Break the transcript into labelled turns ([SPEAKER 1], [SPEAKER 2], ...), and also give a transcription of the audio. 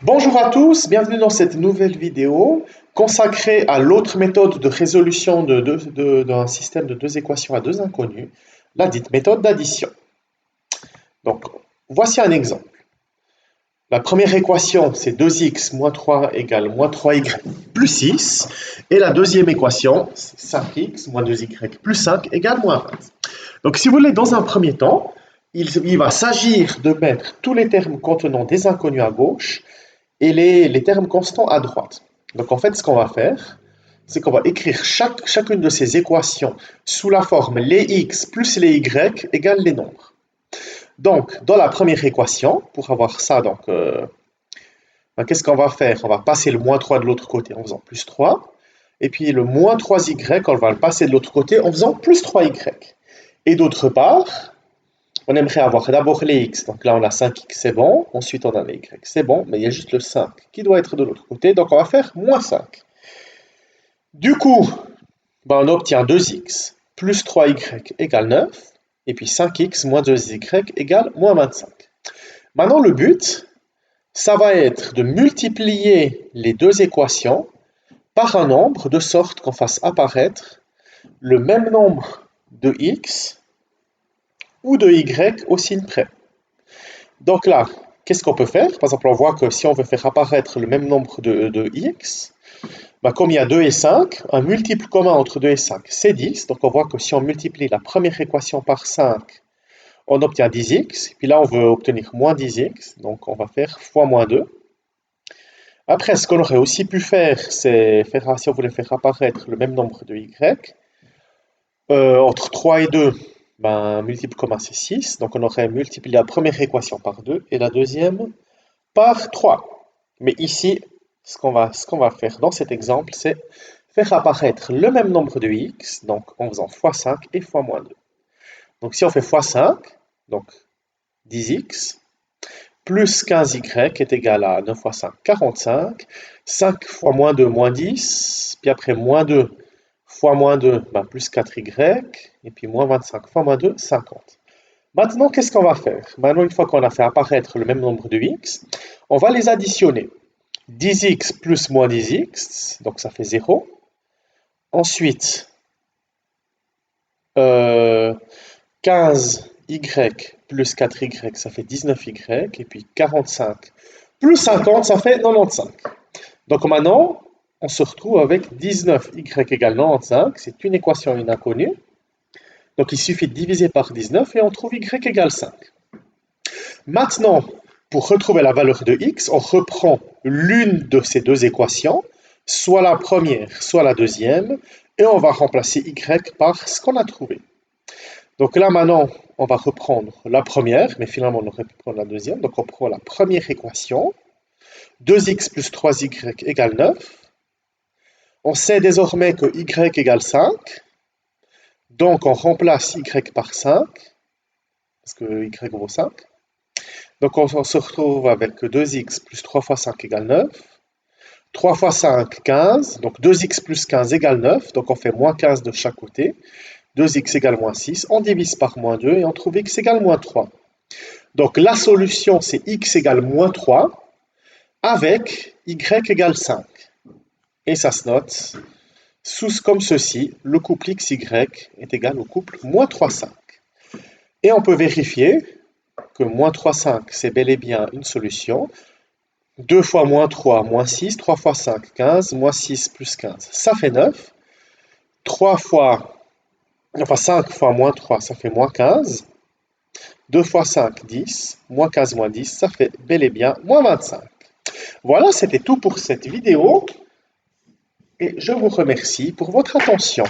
[SPEAKER 1] Bonjour à tous, bienvenue dans cette nouvelle vidéo consacrée à l'autre méthode de résolution d'un système de deux équations à deux inconnus, la dite méthode d'addition. Donc, voici un exemple. La première équation, c'est 2x moins 3 égale moins 3y plus 6. Et la deuxième équation, c'est 5x moins 2y plus 5 égale moins 20. Donc, si vous voulez, dans un premier temps, il va s'agir de mettre tous les termes contenant des inconnus à gauche et les termes constants à droite. Donc en fait, ce qu'on va faire, c'est qu'on va écrire chacune de ces équations sous la forme les x plus les y égale les nombres. Donc, dans la première équation, pour avoir ça, qu'est-ce qu'on va faire? On va passer le moins 3 de l'autre côté en faisant plus 3. Et puis le moins 3y, on va le passer de l'autre côté en faisant plus 3y. Et d'autre part, on aimerait avoir d'abord les x, donc là on a 5x, c'est bon. Ensuite on a les y, c'est bon, mais il y a juste le 5 qui doit être de l'autre côté, donc on va faire moins 5. Du coup, on obtient 2x plus 3y égale 9, et puis 5x moins 2y égale moins 25. Maintenant le but, ça va être de multiplier les deux équations par un nombre de sorte qu'on fasse apparaître le même nombre de x ou de y au signe près. Donc là, qu'est-ce qu'on peut faire? Par exemple, on voit que si on veut faire apparaître le même nombre de x, comme il y a 2 et 5, un multiple commun entre 2 et 5, c'est 10. Donc on voit que si on multiplie la première équation par 5, on obtient 10x. Puis là, on veut obtenir moins 10x, donc on va faire fois moins 2. Après, ce qu'on aurait aussi pu faire, c'est faire, si on voulait faire apparaître le même nombre de y, entre 3 et 2, multiple commun c'est 6, donc on aurait multiplié la première équation par 2 et la deuxième par 3. Mais ici, ce qu'on va faire dans cet exemple, c'est faire apparaître le même nombre de x, donc en faisant x5 et x moins 2. Donc si on fait x5, donc 10x, plus 15y est égal à 9 fois 5, 45, 5 fois moins 2, moins 10, puis après moins 2 fois moins 2, plus 4y, et puis moins 25 fois moins 2, 50. Maintenant, qu'est-ce qu'on va faire? Maintenant, une fois qu'on a fait apparaître le même nombre de x, on va les additionner. 10x plus moins 10x, donc ça fait 0. Ensuite, 15y plus 4y, ça fait 19y. Et puis 45 plus 50, ça fait 95. Donc maintenant, on se retrouve avec 19y égale 95. C'est une équation, une inconnue. Donc il suffit de diviser par 19 et on trouve y égale 5. Maintenant, pour retrouver la valeur de x, on reprend l'une de ces deux équations, soit la première, soit la deuxième, et on va remplacer y par ce qu'on a trouvé. Donc là maintenant, on va reprendre la première, mais finalement on aurait pu prendre la deuxième. Donc on prend la première équation, 2x plus 3y égale 9. On sait désormais que y égale 5, donc on remplace y par 5, parce que y vaut 5. Donc on se retrouve avec 2x plus 3 fois 5 égale 9. 3 fois 5, 15. Donc 2x plus 15 égale 9. Donc on fait moins 15 de chaque côté. 2x égale moins 6. On divise par moins 2 et on trouve x égale moins 3. Donc la solution, c'est x égale moins 3 avec y égale 5. Et ça se note comme ceci. Le couple xy est égal au couple moins 3, 5. Et on peut vérifier que moins 3, 5, c'est bel et bien une solution. 2 fois moins 3, moins 6. 3 fois 5, 15. Moins 6 plus 15, ça fait 9. 5 fois moins 3, ça fait moins 15. 2 fois 5, 10. Moins 15, moins 10, ça fait bel et bien moins 25. Voilà, c'était tout pour cette vidéo. Et je vous remercie pour votre attention.